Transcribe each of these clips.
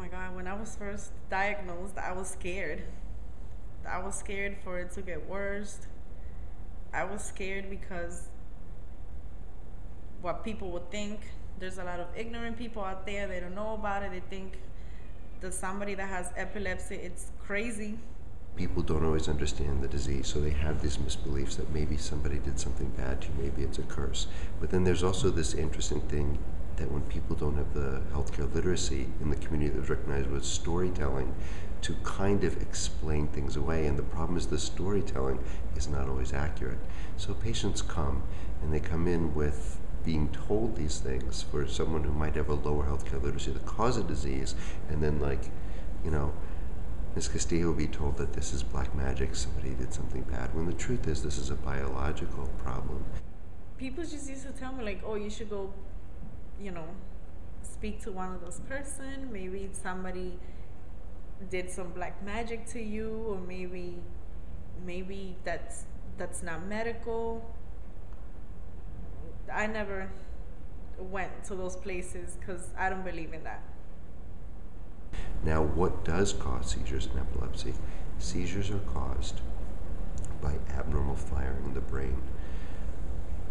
my God, when I was first diagnosed, I was scared. I was scared for it to get worse. I was scared because what people would think. There's a lot of ignorant people out there. They don't know about it. They think that somebody that has epilepsy, it's crazy. People don't always understand the disease, so they have these misbeliefs that maybe somebody did something bad to you, maybe it's a curse. But then there's also this interesting thing that when people don't have the healthcare literacy in the community that was recognized with storytelling to kind of explain things away, and the problem is the storytelling is not always accurate. So patients come, and they come in with being told these things for someone who might have a lower healthcare literacy, the cause of disease, and then Ms. Castillo will be told that this is black magic, somebody did something bad, when the truth is this is a biological problem. People just used to tell me, like, oh, you should go, speak to one of those person. Maybe somebody did some black magic to you, or maybe that's not medical. I never went to those places because I don't believe in that. Now, what does cause seizures in epilepsy? Seizures are caused by abnormal firing in the brain.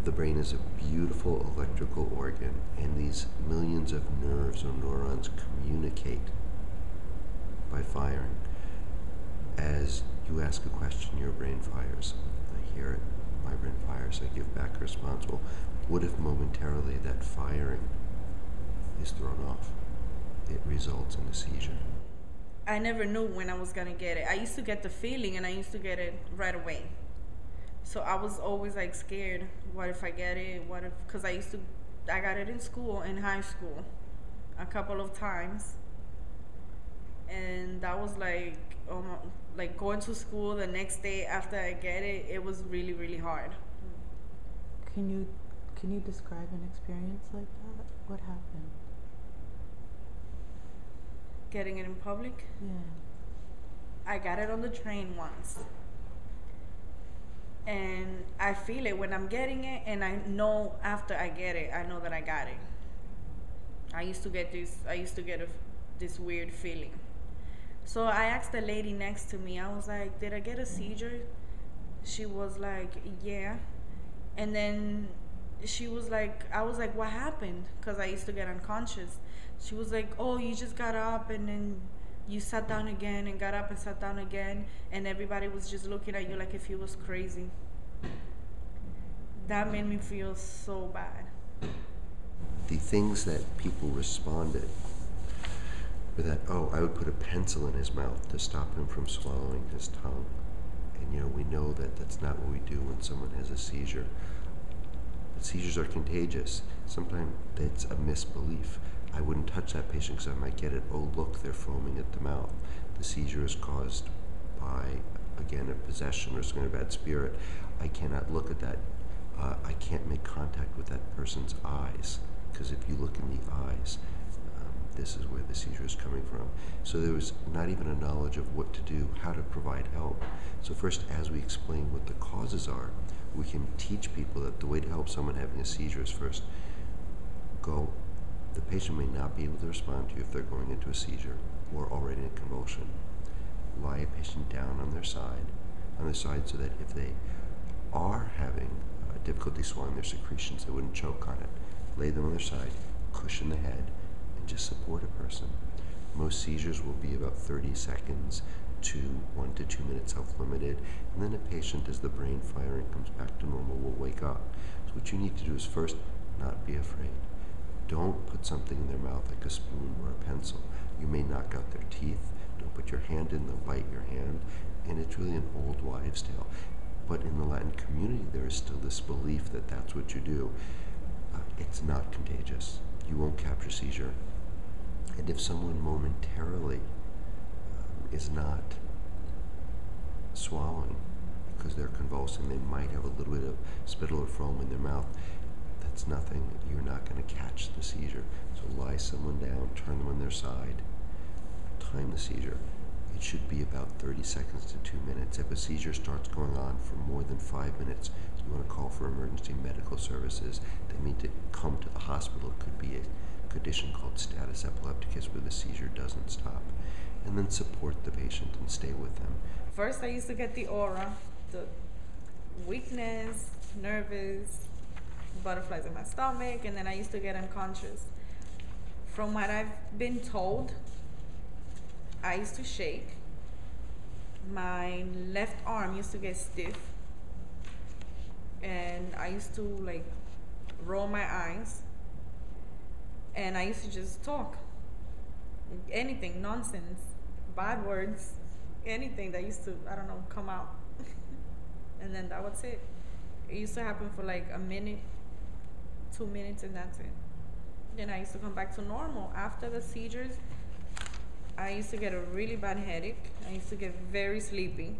The brain is a beautiful electrical organ, and these millions of nerves or neurons communicate by firing. As you ask a question, your brain fires. I hear it, my brain fires, I give back a response. Well, what if momentarily that firing is thrown off? It results in a seizure. I never knew when I was gonna get it. I used to get the feeling, and I used to get it right away. So I was always like scared. What if I get it? What if? Because I got it in school, in high school, a couple of times, and that was like going to school the next day after I get it. It was really, really hard. Can you describe an experience like that? What happened? Getting it in public. Yeah. I got it on the train once, and I feel it when I'm getting it, and I know after I get it, I know that I got it. I used to get this weird feeling. So I asked the lady next to me, I was like, did I get a seizure? She was like, yeah. And then she was like, I was like, what happened? Because I used to get unconscious. She was like, oh, you just got up and then you sat down again and got up and sat down again, and everybody was just looking at you like if you was crazy. That made me feel so bad. The things that people responded were that, oh, I would put a pencil in his mouth to stop him from swallowing his tongue. And we know that that's not what we do when someone has a seizure. But seizures are contagious. Sometimes it's a misbelief. I wouldn't touch that patient because I might get it. Oh, look, they're foaming at the mouth. The seizure is caused by, again, a possession or some kind of bad spirit. I cannot look at that. I can't make contact with that person's eyes, because if you look in the eyes, this is where the seizure is coming from. So there was not even a knowledge of what to do, how to provide help. So first, as we explain what the causes are, we can teach people that the way to help someone having a seizure is first go. The patient may not be able to respond to you if they're going into a seizure or already in a convulsion. Lie a patient down on their side so that if they are having difficulty swallowing their secretions, they wouldn't choke on it. Lay them on their side, cushion the head, and just support a person. Most seizures will be about 30 seconds to 1 to 2 minutes self-limited, and then a patient, as the brain firing comes back to normal, will wake up. So what you need to do is first, not be afraid. Don't put something in their mouth like a spoon or a pencil. You may knock out their teeth. Don't put your hand in, they'll bite your hand. And it's really an old wives' tale. But in the Latin community, there is still this belief that that's what you do. It's not contagious. You won't capture seizure. And if someone momentarily is not swallowing because they're convulsing, they might have a little bit of spittle or foam in their mouth. That's nothing. You're not going to catch the seizure. So lie someone down, turn them on their side, time the seizure. It should be about 30 seconds to 2 minutes. If a seizure starts going on for more than 5 minutes, you want to call for emergency medical services. They need to come to the hospital. It condition called status epilepticus where the seizure doesn't stop, and then support the patient and stay with them. First, I used to get the aura, the weakness, nervous, butterflies in my stomach, and then I used to get unconscious. From what I've been told, I used to shake. My left arm used to get stiff, and I used to like roll my eyes, and I used to just talk. Anything, nonsense, bad words, anything that used to, I don't know, come out. And then that was it. It used to happen for like a minute, 2 minutes, and that's it. Then I used to come back to normal. After the seizures, I used to get a really bad headache. I used to get very sleepy.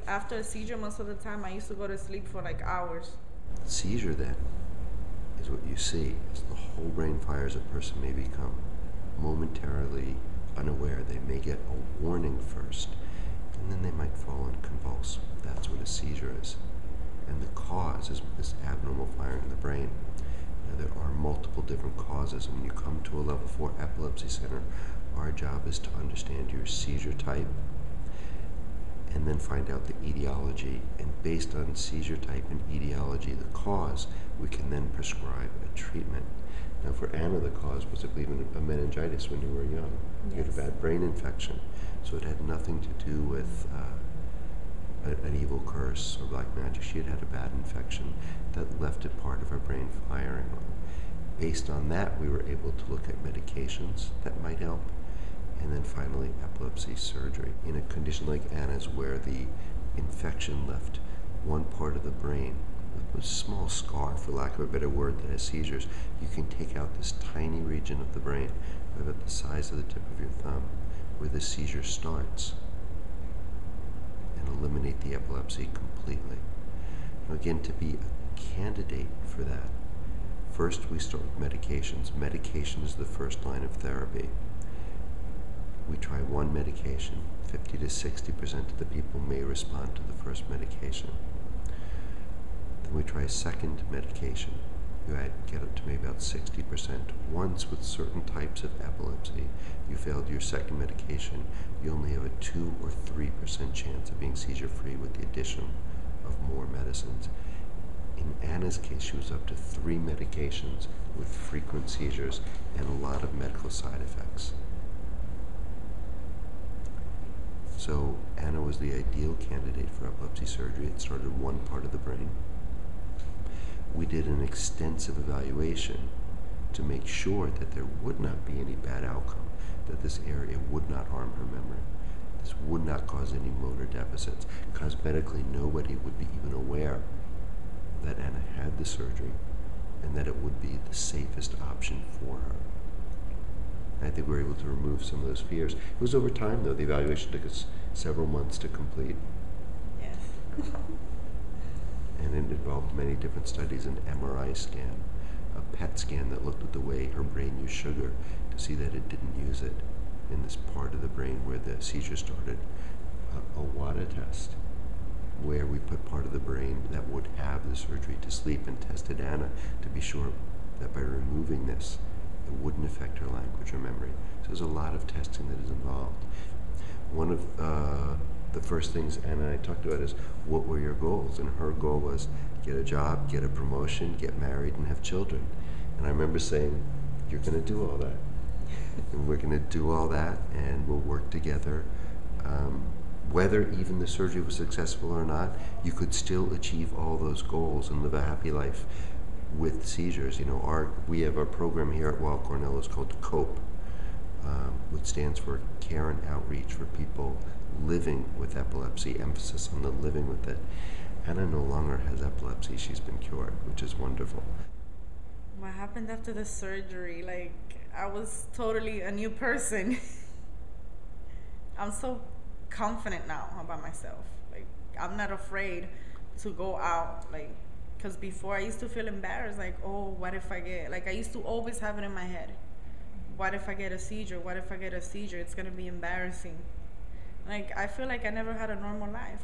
After a seizure, most of the time, I used to go to sleep for like hours. Seizure then is what you see as the whole brain fires. A person may become momentarily unaware. They may get a warning first, and then they might fall and convulse. That's what a seizure is. And the cause is this abnormal firing in the brain. Now, there are multiple different causes, and when you come to a level 4 epilepsy center, our job is to understand your seizure type and then find out the etiology. And based on seizure type and etiology, the cause, we can then prescribe a treatment. Now, for Anna, the cause was, I believe, a meningitis when you were young. Yes. You had a bad brain infection, so it had nothing to do with an evil curse or black magic. She had a bad infection that left a part of her brain firing. Based on that, we were able to look at medications that might help, and then finally epilepsy surgery. In a condition like Anna's, where the infection left one part of the brain with a small scar, for lack of a better word, that has seizures, you can take out this tiny region of the brain, about the size of the tip of your thumb, where the seizure starts, and eliminate the epilepsy completely. Now again, to be a candidate for that, first we start with medications. Medication is the first line of therapy. We try one medication. 50 to 60% of the people may respond to the first medication. Then we try a second medication. You get up to maybe about 60%. Once, with certain types of epilepsy, you failed your second medication, you only have a 2 or 3% chance of being seizure-free with the addition of more medicines. In Anna's case, she was up to 3 medications with frequent seizures and a lot of medical side effects. So Anna was the ideal candidate for epilepsy surgery. It started one part of the brain. We did an extensive evaluation to make sure that there would not be any bad outcome, that this area would not harm her memory. This would not cause any motor deficits. Cosmetically, nobody would be even aware that Anna had the surgery and that it would be the safest option for her. I think we were able to remove some of those fears. It was over time, though. The evaluation took us several months to complete. Yes. And it involved many different studies, an MRI scan, a PET scan that looked at the way her brain used sugar to see that it didn't use it in this part of the brain where the seizure started, a WADA test, where we put part of the brain that would have the surgery to sleep and tested Anna to be sure that by removing this, it wouldn't affect her language or memory. So there's a lot of testing that is involved. One of the first things Anna and I talked about is, what were your goals? And her goal was get a job, get a promotion, get married, and have children. And I remember saying, you're going to do all that. And we're going to do all that, and we'll work together. Whether even the surgery was successful or not, you could still achieve all those goals and live a happy life with seizures. You know, we have a program here at Weill Cornell. It's called COPE, which stands for Care and Outreach for people living with epilepsy, emphasis on the living with it. Anna no longer has epilepsy. She's been cured, which is wonderful. What happened after the surgery? Like, I was totally a new person. I'm so confident now about myself. Like, I'm not afraid to go out, like, because before I used to feel embarrassed, like, oh, what if I get, like, I used to always have it in my head. What if I get a seizure? What if I get a seizure? It's going to be embarrassing. Like, I feel like I never had a normal life.